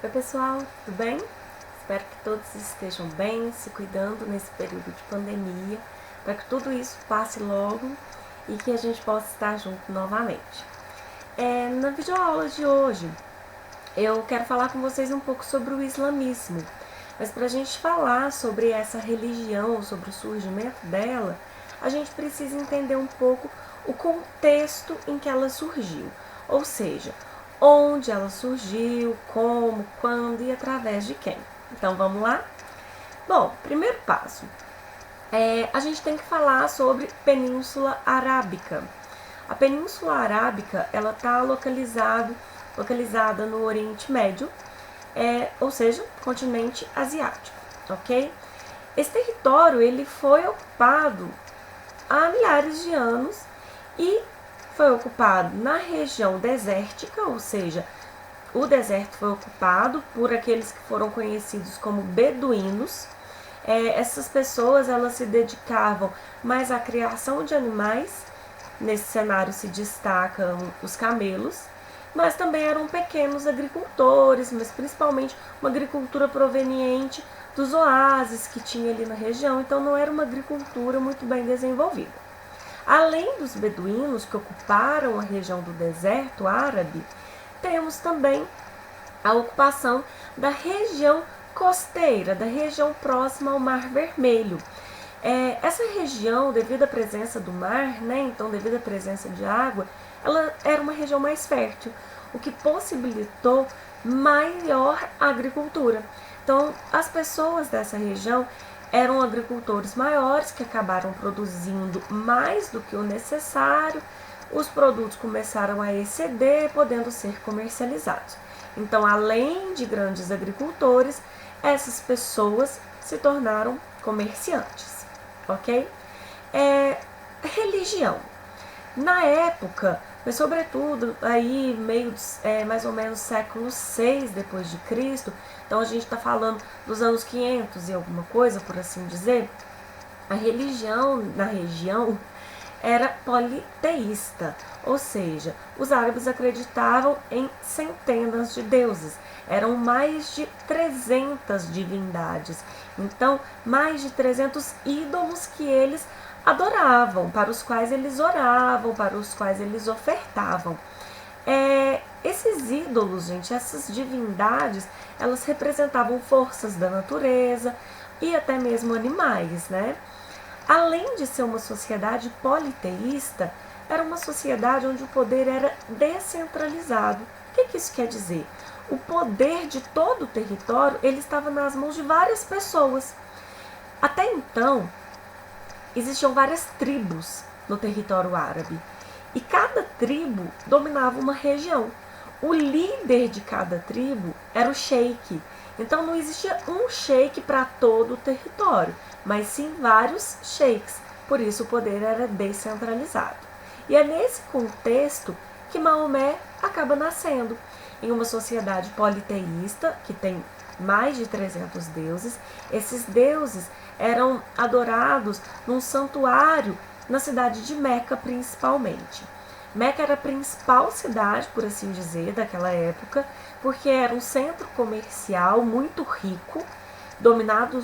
Oi pessoal, tudo bem? Espero que todos estejam bem, se cuidando nesse período de pandemia, para que tudo isso passe logo e que a gente possa estar junto novamente. Na videoaula de hoje, eu quero falar com vocês um pouco sobre o islamismo, mas para a gente falar sobre essa religião, sobre o surgimento dela, a gente precisa entender um pouco o contexto em que ela surgiu, ou seja, onde ela surgiu, como, quando e através de quem. Então vamos lá? Bom, primeiro passo, a gente tem que falar sobre Península Arábica. A Península Arábica ela está localizada no Oriente Médio, ou seja, continente asiático, ok? Esse território ele foi ocupado há milhares de anos e foi ocupado na região desértica, ou seja, o deserto foi ocupado por aqueles que foram conhecidos como beduínos. Essas pessoas elas se dedicavam mais à criação de animais. Nesse cenário se destacam os camelos, mas também eram pequenos agricultores, mas principalmente uma agricultura proveniente dos oásis que tinha ali na região, então não era uma agricultura muito bem desenvolvida. Além dos beduínos que ocuparam a região do deserto árabe, temos também a ocupação da região costeira, da região próxima ao Mar Vermelho. Essa região, devido à presença do mar, então devido à presença de água, ela era uma região mais fértil, o que possibilitou maior agricultura. Então, as pessoas dessa região eram agricultores maiores que acabaram produzindo mais do que o necessário, os produtos começaram a exceder, podendo ser comercializados. Então, além de grandes agricultores, essas pessoas se tornaram comerciantes, ok? Religião. Na época, mas sobretudo aí mais ou menos século 6 depois de Cristo, então a gente está falando dos anos 500 e alguma coisa, por assim dizer, a religião na região era politeísta, ou seja, os árabes acreditavam em centenas de deuses, eram mais de 300 divindades, então mais de 300 ídolos que eles adoravam, para os quais eles oravam, para os quais eles ofertavam. Esses ídolos, gente, essas divindades, elas representavam forças da natureza e até mesmo animais, né? Além de ser uma sociedade politeísta, era uma sociedade onde o poder era descentralizado. O que isso quer dizer? O poder de todo o território ele estava nas mãos de várias pessoas. Até então, existiam várias tribos no território árabe e cada tribo dominava uma região. O líder de cada tribo era o sheik. Então não existia um sheik para todo o território, mas sim vários sheiks. Por isso o poder era descentralizado. E é nesse contexto que Maomé acaba nascendo, em uma sociedade politeísta que tem mais de 300 deuses. Esses deuses eram adorados num santuário na cidade de Meca, principalmente. Meca era a principal cidade, por assim dizer, daquela época, porque era um centro comercial muito rico, dominado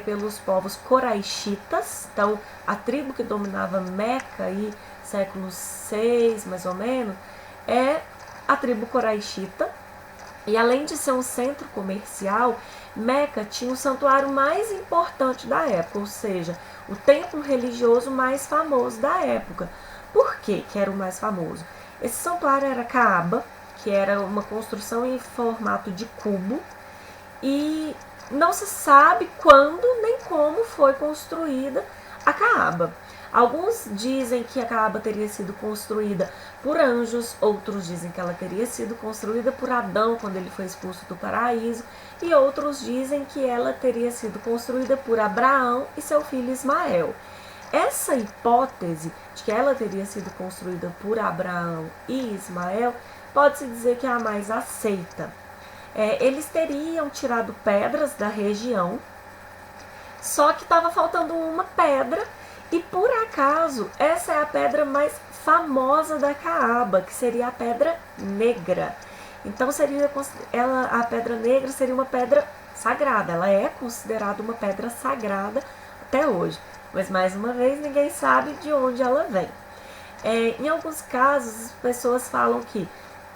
pelos povos coraixitas. Então, a tribo que dominava Meca, aí, século 6, mais ou menos, é a tribo coraichita. E além de ser um centro comercial, Meca tinha o santuário mais importante da época, ou seja, o templo religioso mais famoso da época. Por que era o mais famoso? Esse santuário era Kaaba, que era uma construção em formato de cubo, e não se sabe quando nem como foi construída a Kaaba. Alguns dizem que a Kaaba teria sido construída por anjos, outros dizem que ela teria sido construída por Adão quando ele foi expulso do paraíso, e outros dizem que ela teria sido construída por Abraão e seu filho Ismael. Essa hipótese de que ela teria sido construída por Abraão e Ismael pode-se dizer que é a mais aceita. Eles teriam tirado pedras da região, só que estava faltando uma pedra. E por acaso, essa é a pedra mais famosa da Kaaba, que seria a Pedra Negra. Então a pedra negra seria uma pedra sagrada, ela é considerada uma pedra sagrada até hoje, mas mais uma vez ninguém sabe de onde ela vem. Em alguns casos, as pessoas falam que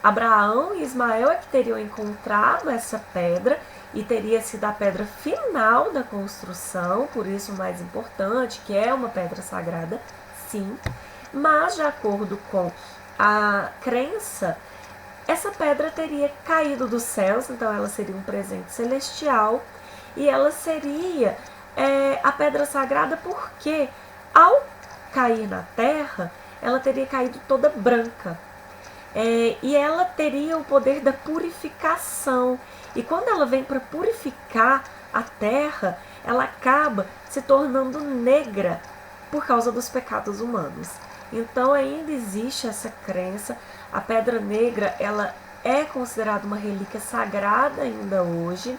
Abraão e Ismael é que teriam encontrado essa pedra e teria sido a pedra final da construção, por isso o mais importante, que é uma pedra sagrada, sim, mas de acordo com a crença, essa pedra teria caído dos céus, então ela seria um presente celestial e ela seria a pedra sagrada porque ao cair na terra, ela teria caído toda branca. E ela teria o poder da purificação. E quando ela vem para purificar a terra, ela acaba se tornando negra por causa dos pecados humanos. Então ainda existe essa crença. A pedra negra, ela é considerada uma relíquia sagrada ainda hoje.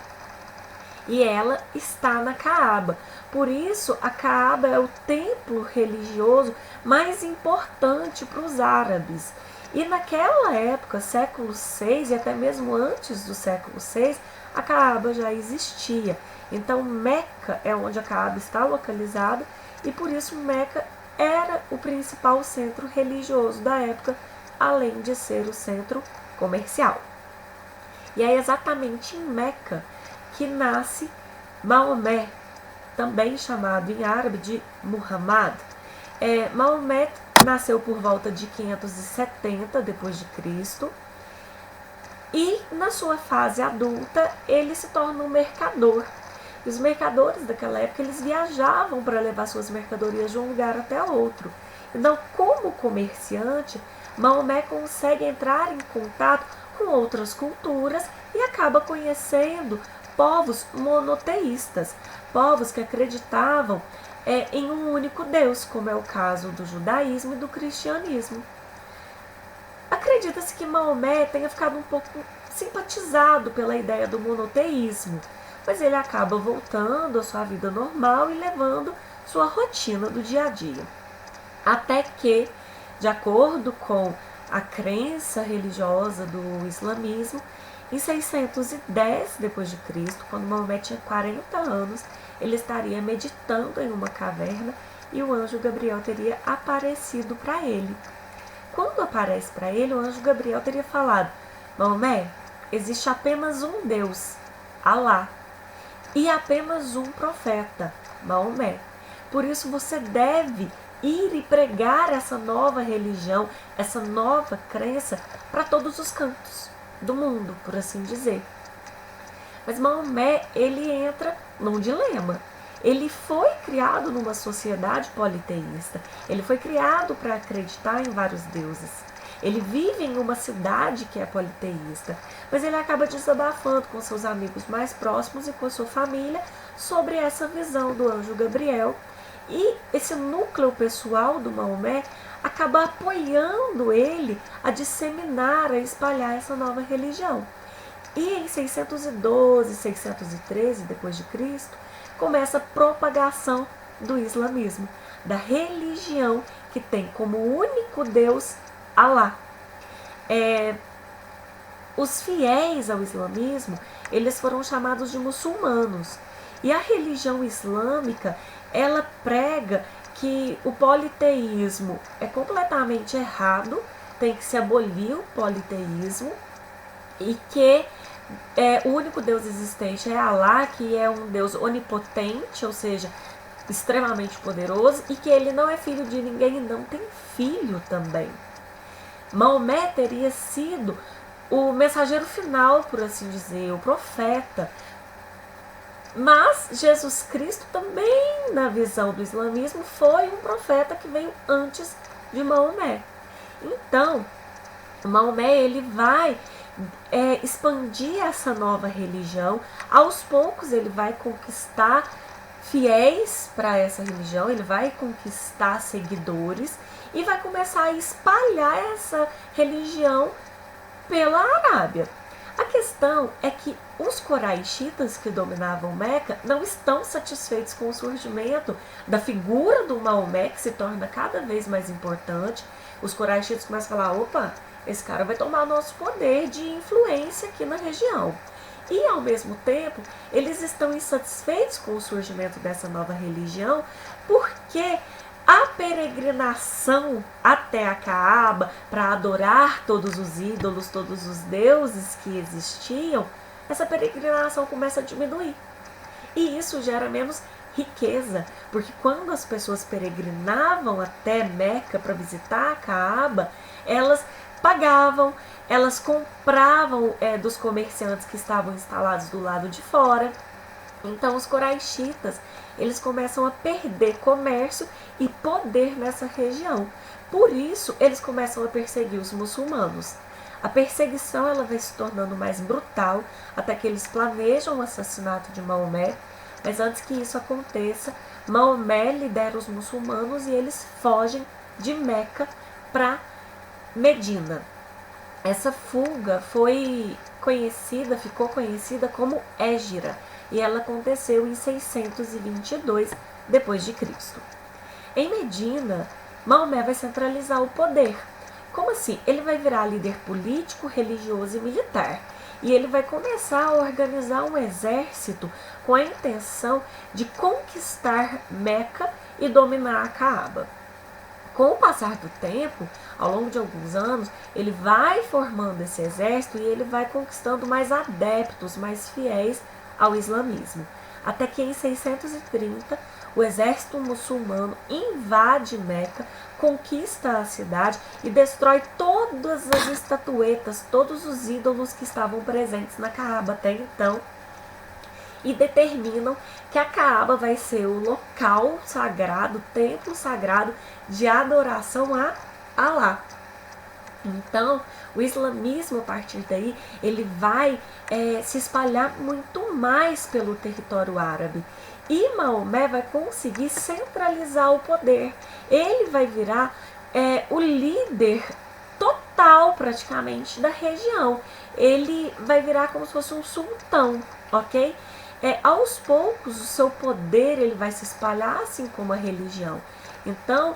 E ela está na Caaba. Por isso, a Caaba é o templo religioso mais importante para os árabes. E naquela época, século VI e até mesmo antes do século VI, a Caaba já existia. Então, Meca é onde a Caaba está localizada e por isso Meca era o principal centro religioso da época, além de ser o centro comercial. E é exatamente em Meca que nasce Maomé, também chamado em árabe de Muhammad. Maomé nasceu por volta de 570 d.C. e na sua fase adulta ele se torna um mercador. E os mercadores daquela época eles viajavam para levar suas mercadorias de um lugar até outro. Então, como comerciante, Maomé consegue entrar em contato com outras culturas e acaba conhecendo povos monoteístas, povos que acreditavam em um único Deus, como é o caso do judaísmo e do cristianismo. Acredita-se que Maomé tenha ficado um pouco simpatizado pela ideia do monoteísmo, mas ele acaba voltando à sua vida normal e levando sua rotina do dia a dia. Até que, de acordo com a crença religiosa do islamismo, em 610 d.C., quando Maomé tinha 40 anos, ele estaria meditando em uma caverna e o anjo Gabriel teria aparecido para ele. Quando aparece para ele, o anjo Gabriel teria falado: Maomé, existe apenas um Deus, Alá, e apenas um profeta, Maomé. Por isso você deve ir e pregar essa nova religião, essa nova crença para todos os cantos do mundo, por assim dizer. Mas Maomé, ele entra num dilema. Ele foi criado numa sociedade politeísta. Ele foi criado para acreditar em vários deuses. Ele vive em uma cidade que é politeísta, mas ele acaba desabafando com seus amigos mais próximos e com a sua família sobre essa visão do anjo Gabriel. E esse núcleo pessoal do Maomé acaba apoiando ele a disseminar, a espalhar essa nova religião. E em 612, 613 d.C., começa a propagação do islamismo, da religião que tem como único Deus Alá. Os fiéis ao islamismo, eles foram chamados de muçulmanos. E a religião islâmica, ela prega que o politeísmo é completamente errado, tem que se abolir o politeísmo e que o único Deus existente é Alá, que é um Deus onipotente, ou seja, extremamente poderoso, e que ele não é filho de ninguém e não tem filho também. Maomé teria sido o mensageiro final, por assim dizer, o profeta. Mas Jesus Cristo também, na visão do islamismo, foi um profeta que veio antes de Maomé. Então, Maomé ele vai expandir essa nova religião. Aos poucos ele vai conquistar fiéis para essa religião, ele vai conquistar seguidores e vai começar a espalhar essa religião pela Arábia. A questão é que os coraixitas que dominavam Meca não estão satisfeitos com o surgimento da figura do Maomé, que se torna cada vez mais importante. Os coraixitas começam a falar: opa, esse cara vai tomar nosso poder de influência aqui na região. E, ao mesmo tempo, eles estão insatisfeitos com o surgimento dessa nova religião, porque a peregrinação até a Caaba para adorar todos os ídolos, todos os deuses que existiam, essa peregrinação começa a diminuir. E isso gera menos riqueza, porque quando as pessoas peregrinavam até Meca para visitar a Caaba, elas pagavam, elas compravam dos comerciantes que estavam instalados do lado de fora. Então os coraixitas, eles começam a perder comércio e poder nessa região. Por isso, eles começam a perseguir os muçulmanos. A perseguição ela vai se tornando mais brutal, até que eles planejam o assassinato de Maomé. Mas antes que isso aconteça, Maomé lidera os muçulmanos e eles fogem de Meca para Medina. Essa fuga ficou conhecida como Hégira, e ela aconteceu em 622 depois de Cristo. Em Medina, Maomé vai centralizar o poder. Como assim? Ele vai virar líder político, religioso e militar. E ele vai começar a organizar um exército com a intenção de conquistar Meca e dominar a Caaba. Com o passar do tempo, ao longo de alguns anos, ele vai formando esse exército e ele vai conquistando mais adeptos, mais fiéis ao islamismo. Até que em 630, o exército muçulmano invade Meca, conquista a cidade e destrói todas as estatuetas, todos os ídolos que estavam presentes na Caaba até então, e determinam que a Caaba vai ser o local sagrado, o templo sagrado de adoração a Alá. Então, o islamismo, a partir daí, ele vai se espalhar muito mais pelo território árabe. E Maomé vai conseguir centralizar o poder. Ele vai virar o líder total, praticamente, da região. Ele vai virar como se fosse um sultão, ok? Aos poucos, o seu poder ele vai se espalhar, assim como a religião. Então,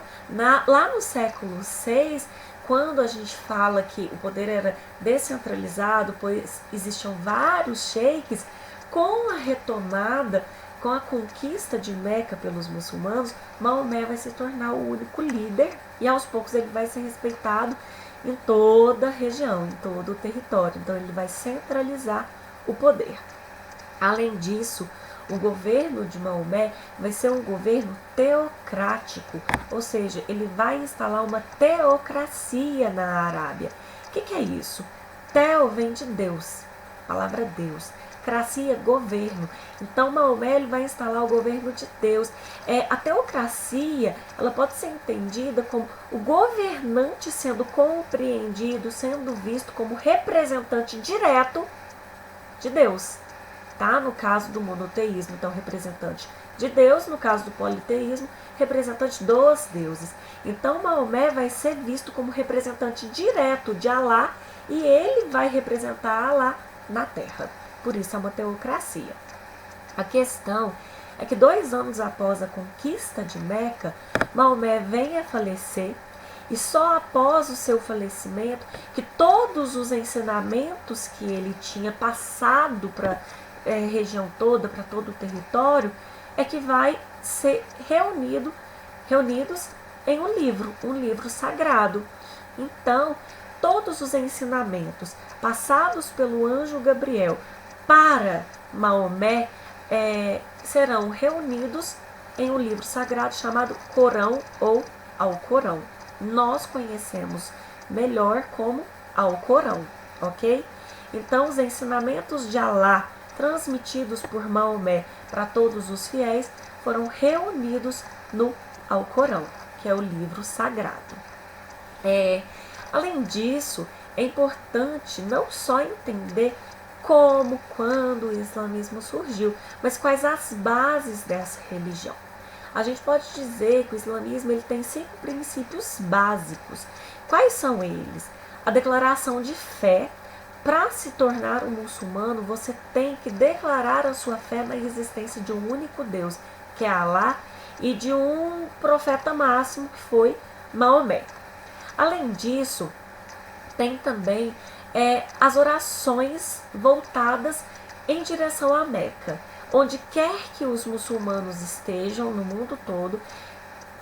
lá no século VI, quando a gente fala que o poder era descentralizado, pois existiam vários sheiks, com a retomada, com a conquista de Meca pelos muçulmanos, Maomé vai se tornar o único líder e aos poucos ele vai ser respeitado em toda a região, em todo o território. Então ele vai centralizar o poder. Além disso, o governo de Maomé vai ser um governo teocrático, ou seja, ele vai instalar uma teocracia na Arábia. O que é isso? Teo vem de Deus, palavra Deus. Cracia, governo. Então Maomé ele vai instalar o governo de Deus. A teocracia ela pode ser entendida como o governante sendo compreendido, sendo visto como representante direto de Deus. Tá? No caso do monoteísmo, então representante de Deus, no caso do politeísmo, representante dos deuses. Então Maomé vai ser visto como representante direto de Alá e ele vai representar Alá na terra. Por isso é uma teocracia. A questão é que 2 anos após a conquista de Meca, Maomé vem a falecer e só após o seu falecimento que todos os ensinamentos que ele tinha passado para região toda, para todo o território, é que vai ser reunidos em um livro sagrado. Então, todos os ensinamentos passados pelo anjo Gabriel para Maomé serão reunidos em um livro sagrado chamado Corão ou Alcorão. Nós conhecemos melhor como Alcorão, ok? Então, os ensinamentos de Alá transmitidos por Maomé para todos os fiéis foram reunidos no Alcorão, que é o livro sagrado. Além disso, é importante não só entender como, quando o islamismo surgiu, mas quais as bases dessa religião. A gente pode dizer que o islamismo ele tem 5 princípios básicos. Quais são eles? A declaração de fé. Para se tornar um muçulmano, você tem que declarar a sua fé na existência de um único Deus, que é Alá, e de um profeta máximo, que foi Maomé. Além disso, Tem também as orações voltadas em direção à Meca. Onde quer que os muçulmanos estejam no mundo todo,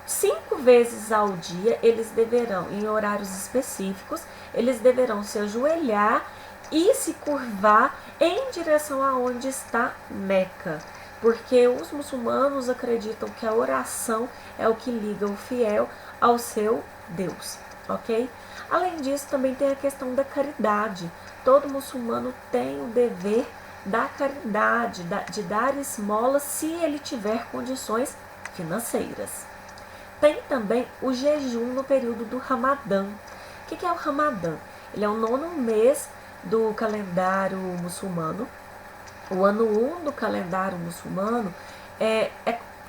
5 vezes ao dia eles deverão, em horários específicos, eles deverão se ajoelhar e se curvar em direção aonde está Meca. Porque os muçulmanos acreditam que a oração é o que liga o fiel ao seu Deus, ok? Além disso, também tem a questão da caridade. Todo muçulmano tem o dever da caridade, de dar esmola se ele tiver condições financeiras. Tem também o jejum no período do Ramadã. O que é o Ramadã? Ele é o 9º mês do calendário muçulmano. O ano 1 do calendário muçulmano é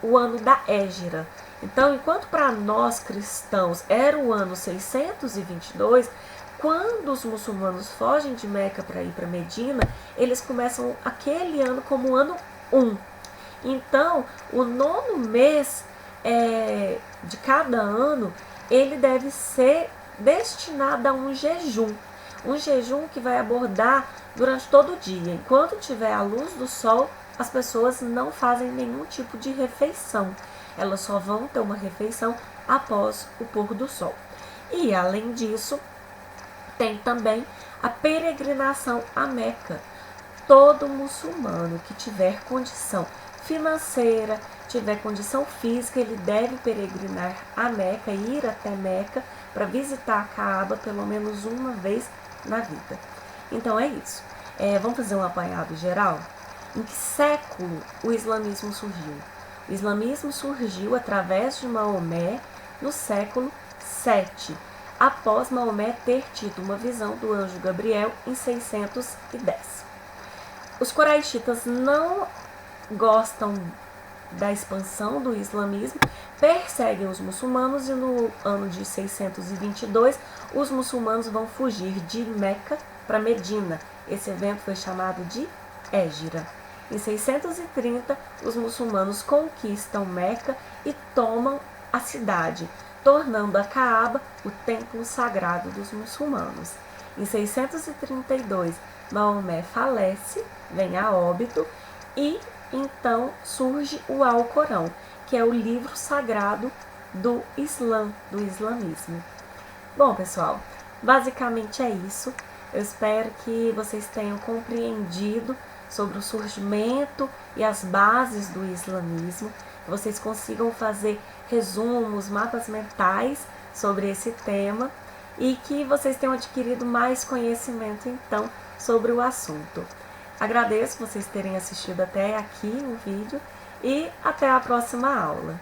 o ano da Hégira. Então, enquanto para nós cristãos era o ano 622, quando os muçulmanos fogem de Meca para ir para Medina, eles começam aquele ano como o ano 1. Então, o 9º mês de cada ano, ele deve ser destinado a um jejum. Um jejum que vai abordar durante todo o dia. Enquanto tiver a luz do sol, as pessoas não fazem nenhum tipo de refeição. Elas só vão ter uma refeição após o pôr do sol. E, além disso, tem também a peregrinação a Meca. Todo muçulmano que tiver condição financeira, tiver condição física, ele deve peregrinar a Meca, ir até Meca para visitar a Kaaba pelo menos uma vez na vida. Então é isso. Vamos fazer um apanhado geral? Em que século o islamismo surgiu? O islamismo surgiu através de Maomé no século 7, após Maomé ter tido uma visão do anjo Gabriel em 610. Os coraixitas não gostam da expansão do islamismo, perseguem os muçulmanos e no ano de 622 os muçulmanos vão fugir de Meca para Medina. Esse evento foi chamado de Hégira. Em 630, os muçulmanos conquistam Meca e tomam a cidade, tornando a Kaaba o templo sagrado dos muçulmanos. Em 632, Maomé falece, vem a óbito, e então surge o Alcorão, que é o livro sagrado do Islã, do islamismo. Bom, pessoal, basicamente é isso. Eu espero que vocês tenham compreendido sobre o surgimento e as bases do islamismo, que vocês consigam fazer resumos, mapas mentais sobre esse tema e que vocês tenham adquirido mais conhecimento, então, sobre o assunto. Agradeço vocês terem assistido até aqui o vídeo e até a próxima aula.